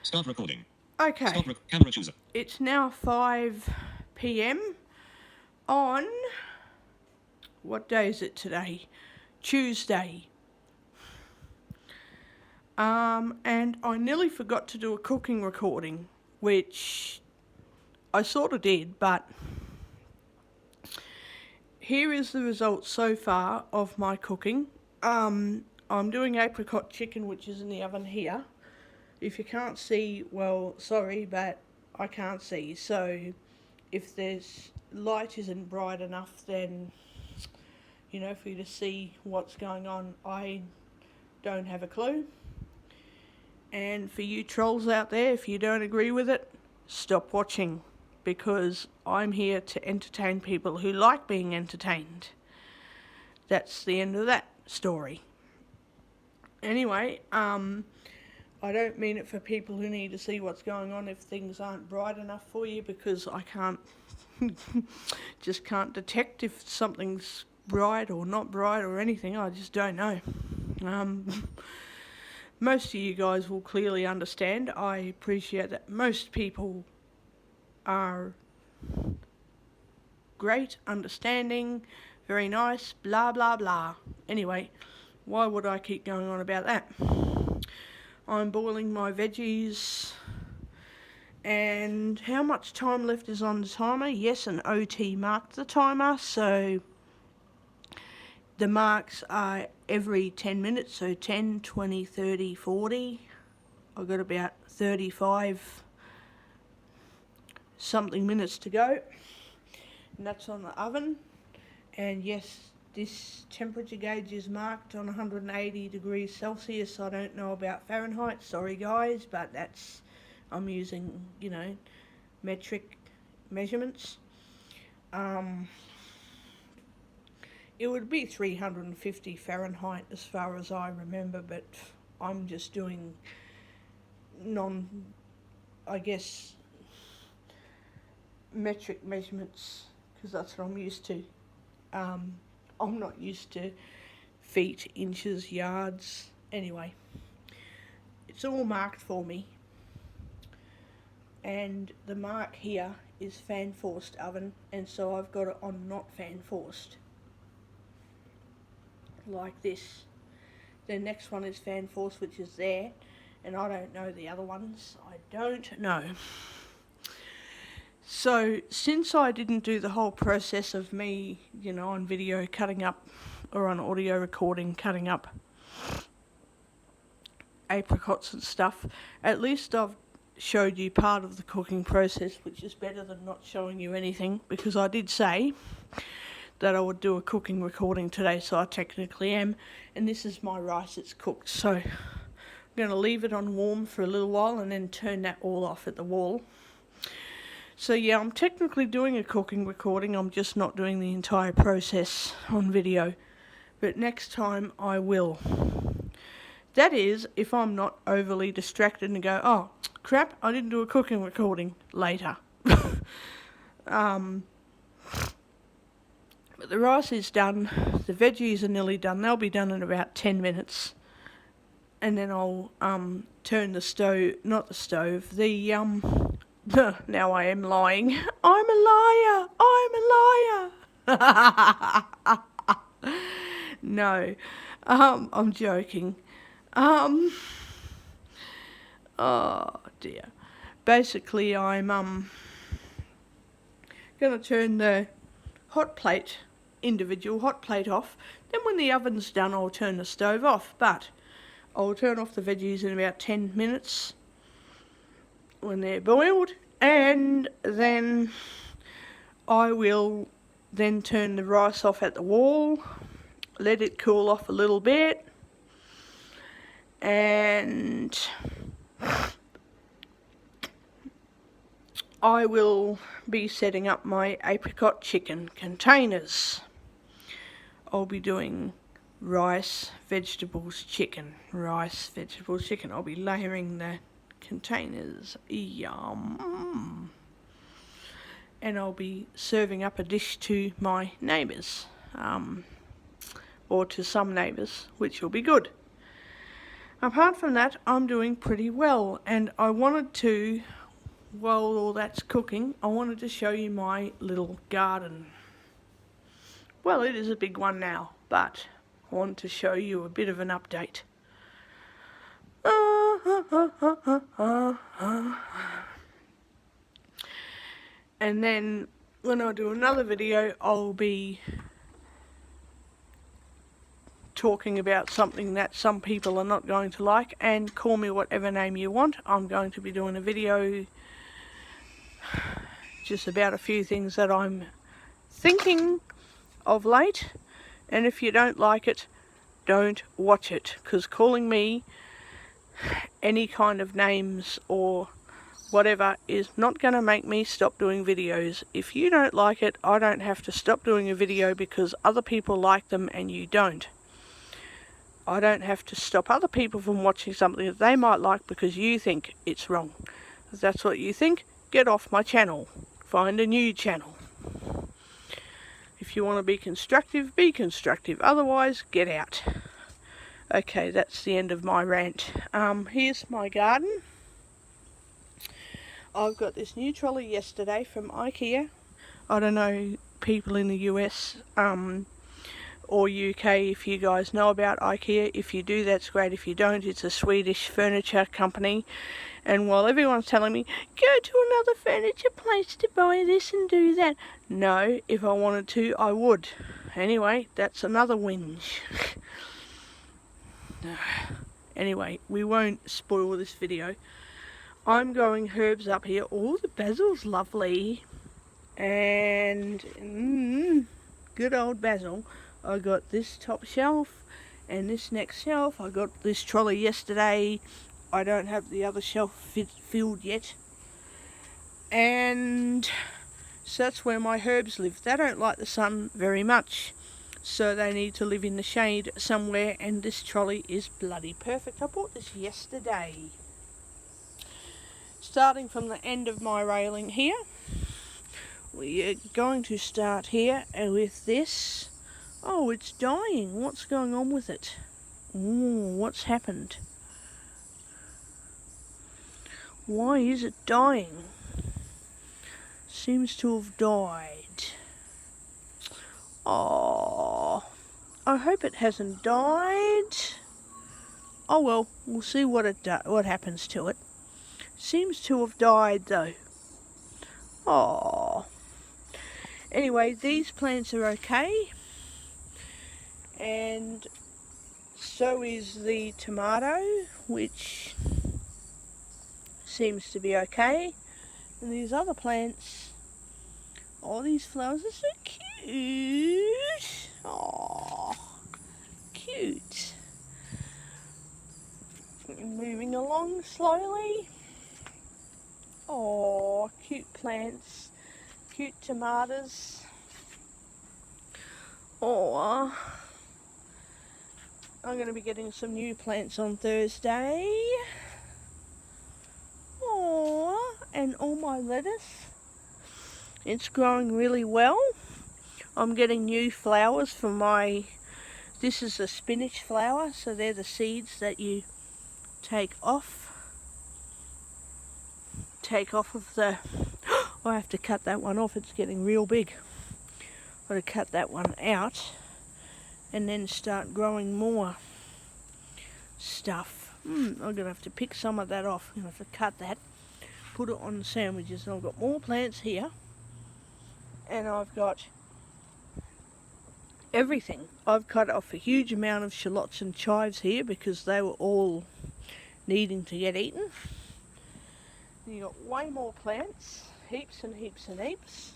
Start recording. Okay. Stop camera chooser. It's now 5 p.m. on, what day is it today? Tuesday. And I nearly forgot to do a cooking recording, which I sort of did, but here is the result so far of my cooking. I'm doing apricot chicken, which is in the oven here. If you can't see, well, sorry, but I can't see. So if there's light isn't bright enough, then, you know, for you to see what's going on, I don't have a clue. And for you trolls out there, if you don't agree with it, stop watching, because I'm here to entertain people who like being entertained. That's the end of that story. Anyway, I don't mean it for people who need to see what's going on if things aren't bright enough for you, because I can't detect if something's bright or not bright or anything. I just don't know. Most of you guys will clearly understand. I appreciate that most people are great, understanding, very nice, blah blah blah. Anyway, why would I keep going on about that? I'm boiling my veggies. And how much time left is on the timer? Yes, an OT marked the timer, so the marks are every 10 minutes, so 10, 20, 30, 40. I've got about 35 something minutes to go, and that's on the oven. And yes, this temperature gauge is marked on 180 degrees Celsius. I don't know about Fahrenheit, sorry guys, but that's, I'm using, you know, metric measurements. It would be 350 Fahrenheit as far as I remember, but I'm just doing metric measurements, because that's what I'm used to. I'm not used to feet, inches, yards. Anyway, it's all marked for me. And the mark here is fan forced oven, and so I've got it on not fan forced, like this. The next one is fan forced, which is there, and I don't know the other ones. I don't know. So since I didn't do the whole process of me, you know, on video cutting up, or on audio recording cutting up apricots and stuff, at least I've showed you part of the cooking process, which is better than not showing you anything, because I did say that I would do a cooking recording today, so I technically am. And this is my rice, it's cooked, so I'm going to leave it on warm for a little while and then turn that all off at the wall. So yeah, I'm technically doing a cooking recording, I'm just not doing the entire process on video. But next time I will. That is, if I'm not overly distracted and go, oh crap, I didn't do a cooking recording later. But the rice is done, the veggies are nearly done, they'll be done in about 10 minutes. And then I'll turn the stove, not the stove, the now I am lying. I'm a liar. No, I'm joking. Oh dear. Basically, I'm gonna turn the individual hot plate off. Then when the oven's done, I'll turn the stove off. But I'll turn off the veggies in about 10 minutes when they're boiled, and then I will then turn the rice off at the wall, let it cool off a little bit, and I will be setting up my apricot chicken containers. I'll be doing rice, vegetables, chicken. Rice, vegetables, chicken. I'll be layering the containers. Yum. And I'll be serving up a dish to my neighbours. Or to some neighbours, which will be good. Apart from that, I'm doing pretty well, and I wanted to, while all that's cooking, I wanted to show you my little garden. Well, it is a big one now, but I wanted to show you a bit of an update. And then when I do another video, I'll be talking about something that some people are not going to like, and call me whatever name you want. I'm going to be doing a video just about a few things that I'm thinking of late, and if you don't like it, don't watch it, because calling me any kind of names or whatever is not going to make me stop doing videos. If you don't like it, I don't have to stop doing a video because other people like them and you don't. I don't have to stop other people from watching something that they might like because you think it's wrong. If that's what you think, get off my channel. Find a new channel. If you want to be constructive, be constructive. Otherwise, get out. Okay, that's the end of my rant. Here's my garden. I've got this new trolley yesterday from IKEA. I don't know people in the US or UK if you guys know about IKEA. If you do, that's great. If you don't, it's a Swedish furniture company. And while everyone's telling me, go to another furniture place to buy this and do that. No, if I wanted to, I would. Anyway, that's another whinge. Anyway, we won't spoil this video. I'm growing herbs up here. Oh, the basil's lovely. And good old basil. I got this top shelf and this next shelf. I got this trolley yesterday. I don't have the other shelf filled yet. And so that's where my herbs live. They don't like the sun very much, so they need to live in the shade somewhere, and this trolley is bloody perfect. I bought this yesterday. Starting from the end of my railing here, we are going to start here with this. Oh, it's dying. What's going on with it? Ooh, what's happened? Why is it dying? Seems to have died. Oh, I hope it hasn't died. Oh well, we'll see what happens to it. Seems to have died though. Oh. Anyway, these plants are okay, and so is the tomato, which seems to be okay. And these other plants, oh, these flowers are so cute. Oh, cute. Moving along slowly. Oh, cute plants, cute tomatoes. Oh, I'm going to be getting some new plants on Thursday. Oh, and all my lettuce, it's growing really well. I'm getting new flowers from this is a spinach flower, so they're the seeds that you take off of the, oh, I have to cut that one off, it's getting real big. I've got to cut that one out and then start growing more stuff. I'm going to have to pick some of that off. I'm going to have to cut that, put it on the sandwiches. And I've got more plants here, and I've got everything. I've cut off a huge amount of shallots and chives here because they were all needing to get eaten. You got way more plants, heaps and heaps and heaps.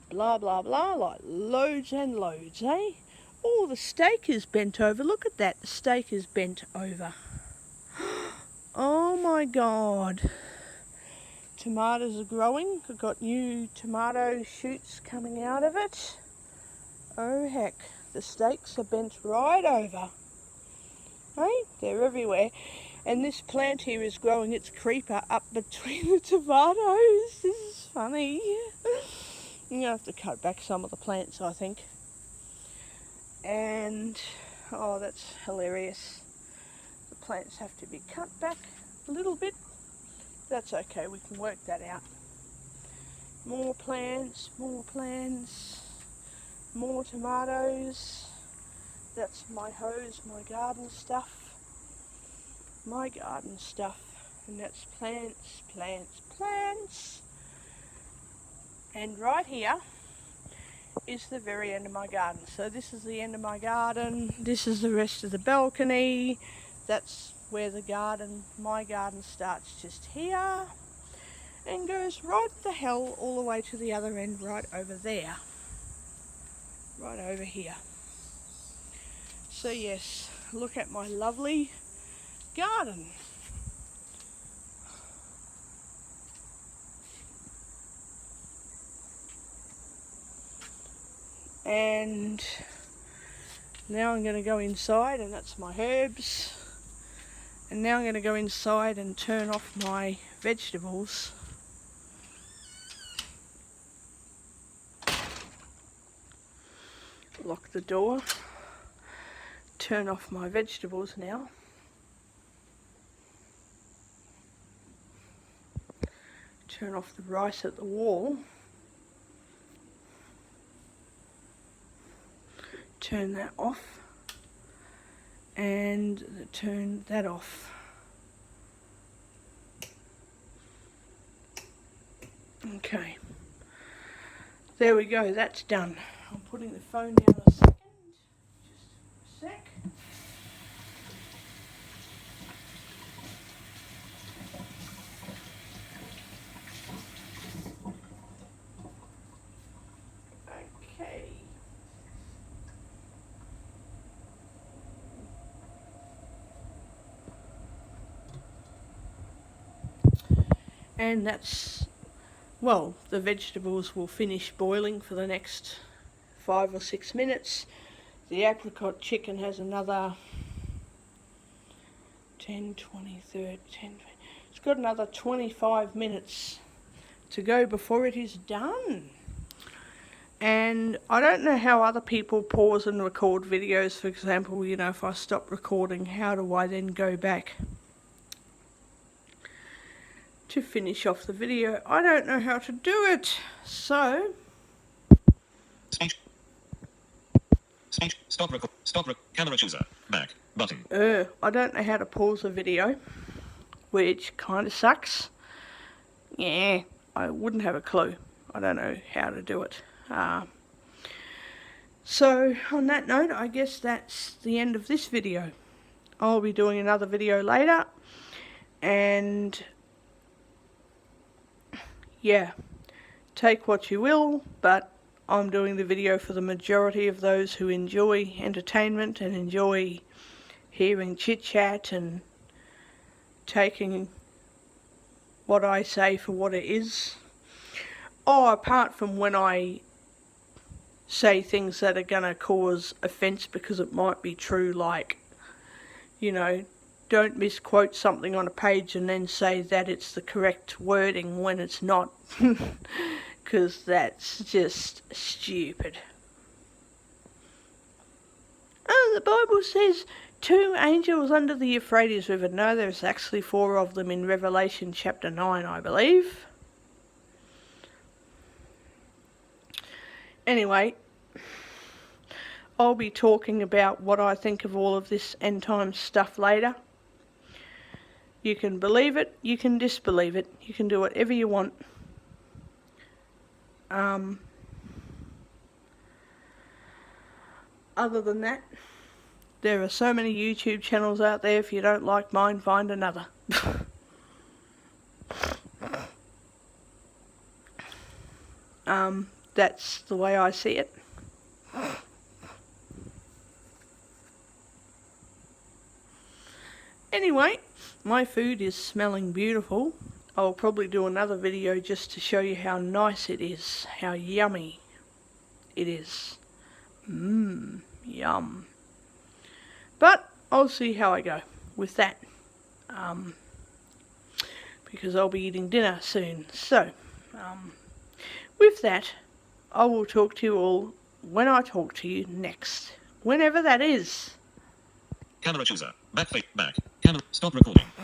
Blah blah blah, like loads and loads, eh? Oh, the steak is bent over. Look at that, the steak is bent over. Oh my god. Tomatoes are growing. I've got new tomato shoots coming out of it. Oh heck, the stakes are bent right over. Right? They're everywhere. And this plant here is growing its creeper up between the tomatoes. This is funny. I'm going to have to cut back some of the plants, I think. And, oh, that's hilarious. The plants have to be cut back a little bit. That's okay, we can work that out. More plants, more plants, more tomatoes. That's my hose, my garden stuff. My garden stuff. And that's plants, plants, plants. And right here is the very end of my garden. So this is the end of my garden. This is the rest of the balcony. That's where the garden, my garden starts just here and goes right the hell all the way to the other end, right over there. Right over here. So yes, look at my lovely garden. And now I'm going to go inside, and that's my herbs. And now I'm going to go inside and turn off my vegetables. Lock the door. Turn off my vegetables now. Turn off the rice at the wall. Turn that off. And turn that off. Okay. There we go, that's done. I'm putting the phone down a second. Just a sec. Okay. And that's, well, the vegetables will finish boiling for the next 5 or 6 minutes. The apricot chicken has another 10, 20, 30, 10, 20. It's got another 25 minutes to go before it is done. And I don't know how other people pause and record videos. For example, you know, if I stop recording, how do I then go back to finish off the video? I don't know how to do it. So Stop record. Camera chooser. Back button. I don't know how to pause a video, which kind of sucks. Yeah, I wouldn't have a clue. I don't know how to do it. So on that note, I guess that's the end of this video. I'll be doing another video later, and yeah, take what you will, but I'm doing the video for the majority of those who enjoy entertainment and enjoy hearing chit chat and taking what I say for what it is. Oh, apart from when I say things that are going to cause offence because it might be true, like, you know, don't misquote something on a page and then say that it's the correct wording when it's not, because that's just stupid. Oh, the Bible says 2 angels under the Euphrates River. No, there's actually 4 of them in Revelation chapter 9, I believe. Anyway, I'll be talking about what I think of all of this end time stuff later. You can believe it, you can disbelieve it, you can do whatever you want. Other than that, there are so many YouTube channels out there. If you don't like mine, find another. That's the way I see it. Anyway, my food is smelling beautiful. I'll probably do another video just to show you how nice it is, how yummy it is. Yum. But I'll see how I go with that, because I'll be eating dinner soon. So, with that, I will talk to you all when I talk to you next, whenever that is. Camera chooser. Back. Camera. Stop recording.